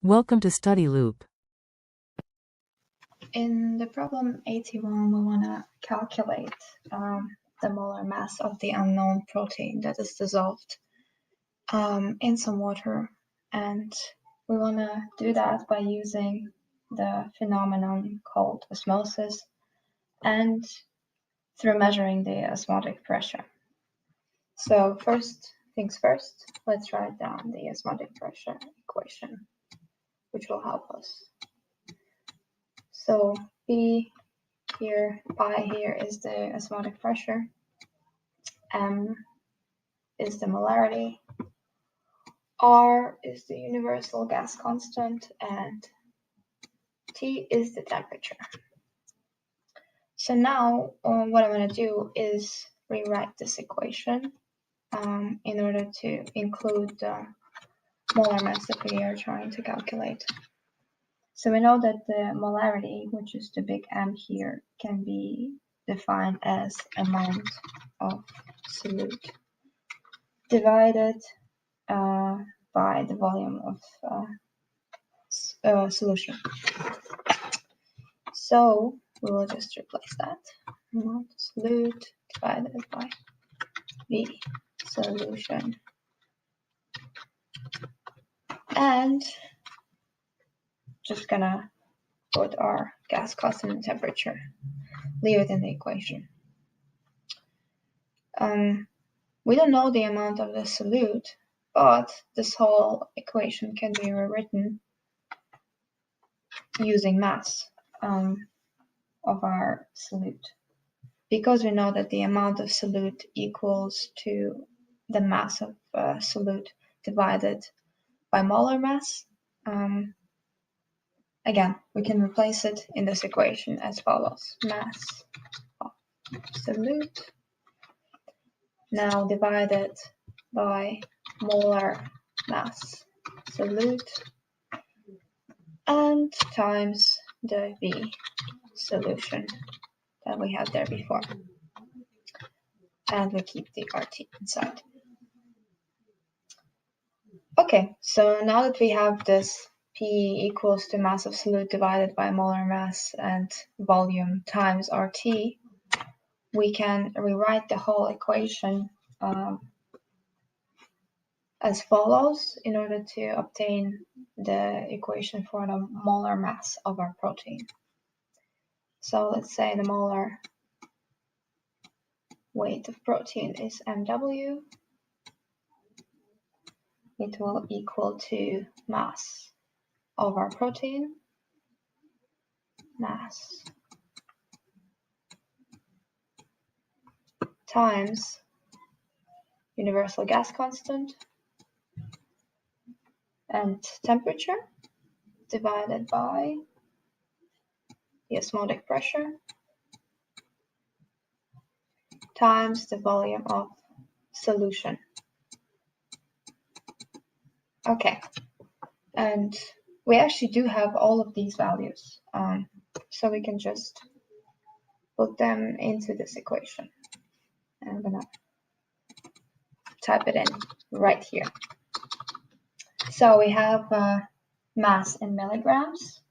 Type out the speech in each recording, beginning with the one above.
Welcome to Study Loop. In the problem 81, we want to calculate the molar mass of the unknown protein that is dissolved in some water. And we want to do that by using the phenomenon called osmosis and through measuring the osmotic pressure. So first things first, let's write down the osmotic pressure equation, which will help us. So P here, pi here is the osmotic pressure, M is the molarity, R is the universal gas constant, and T is the temperature. So now what I'm going to do is rewrite this equation in order to include the molar mass that we are trying to calculate. So we know that the molarity, which is the big M here, can be defined as amount of solute divided by the volume of solution. So we will just replace that. Amount of solute divided by V solution. And just gonna put our gas constant and temperature, leave it in the equation. We don't know the amount of the solute, but this whole equation can be rewritten using mass of our solute, because we know that the amount of solute equals to the mass of solute divided by molar mass. Again, we can replace it in this equation as follows: mass of solute now divided by molar mass solute and times the V solution that we had there before. And we keep the RT inside. Okay, so now that we have this P equals to mass of solute divided by molar mass and volume times RT, we can rewrite the whole equation as follows in order to obtain the equation for the molar mass of our protein. So let's say the molar weight of protein is mW. It will equal to mass of our protein, mass, times universal gas constant and temperature divided by the osmotic pressure times the volume of solution. Okay, and we actually do have all of these values, so we can just put them into this equation. And I'm gonna type it in right here. So we have mass in milligrams.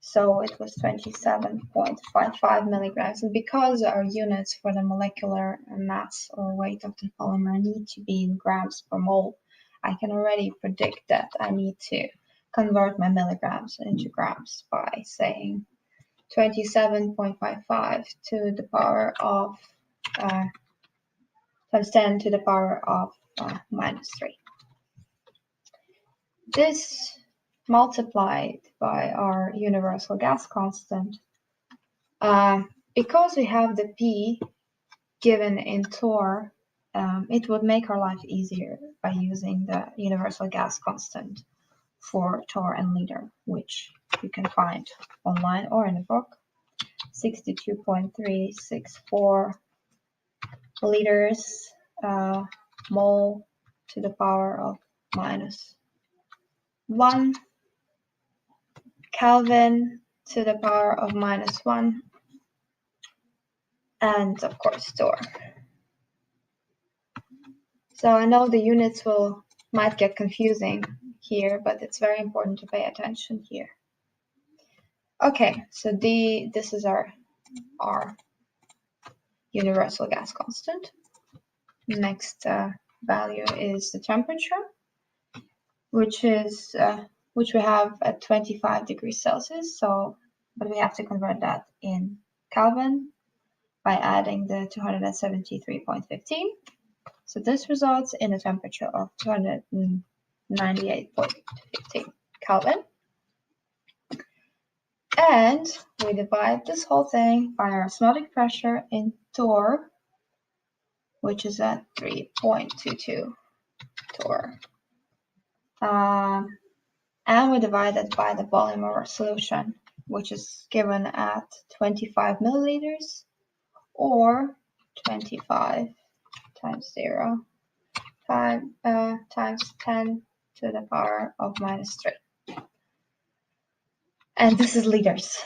So it was 27.55 milligrams. And because our units for the molecular mass or weight of the polymer need to be in grams per mole, I can already predict that I need to convert my milligrams into grams by saying 27.55 to the power of times 10 to the power of minus 3. This multiplied by our universal gas constant, because we have the P given in torr, it would make our life easier by using the universal gas constant for torr and liter, which you can find online or in a book. 62.364 liters mole to the power of minus 1, Kelvin to the power of minus 1, and of course torr. So I know the units might get confusing here, but it's very important to pay attention here. Okay, so this is our universal gas constant. Next value is the temperature, which we have at 25 degrees Celsius. So, but we have to convert that in Kelvin by adding the 273.15. So this results in a temperature of 298.15 Kelvin. And we divide this whole thing by our osmotic pressure in torr, which is at 3.22 torr. And we divide it by the volume of our solution, which is given at 25 milliliters, or 25 times 0 times 10 to the power of -3. And this is liters.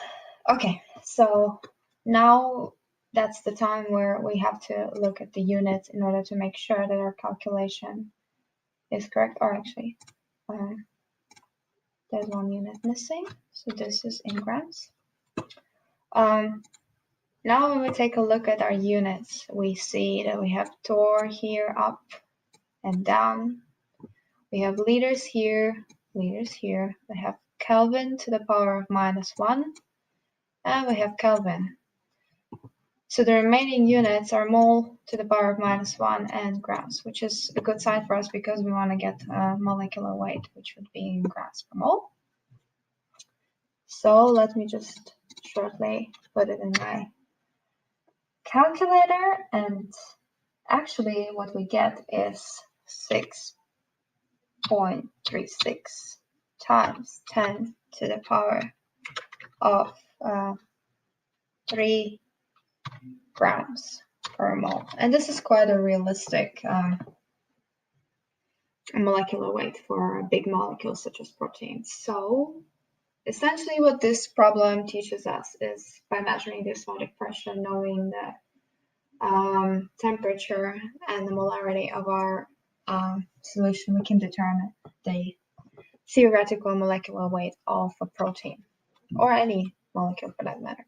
Okay, so now that's the time where we have to look at the units in order to make sure that our calculation is correct. Or actually, there's one unit missing, so this is in grams. Now when we take a look at our units, we see that we have torr here up and down. We have liters here, we have Kelvin to the power of -1, and we have Kelvin. So the remaining units are mole to the power of -1 and grams, which is a good sign for us because we want to get molecular weight, which would be in grams per mole. So let me just shortly put it in my calculator, and actually what we get is 6.36 times 10 to the power of 3 grams per mole. And this is quite a realistic molecular weight for a big molecule such as proteins. So essentially what this problem teaches us is, by measuring the osmotic pressure, knowing the temperature and the molarity of our solution, we can determine the theoretical molecular weight of a protein, or any molecule for that matter.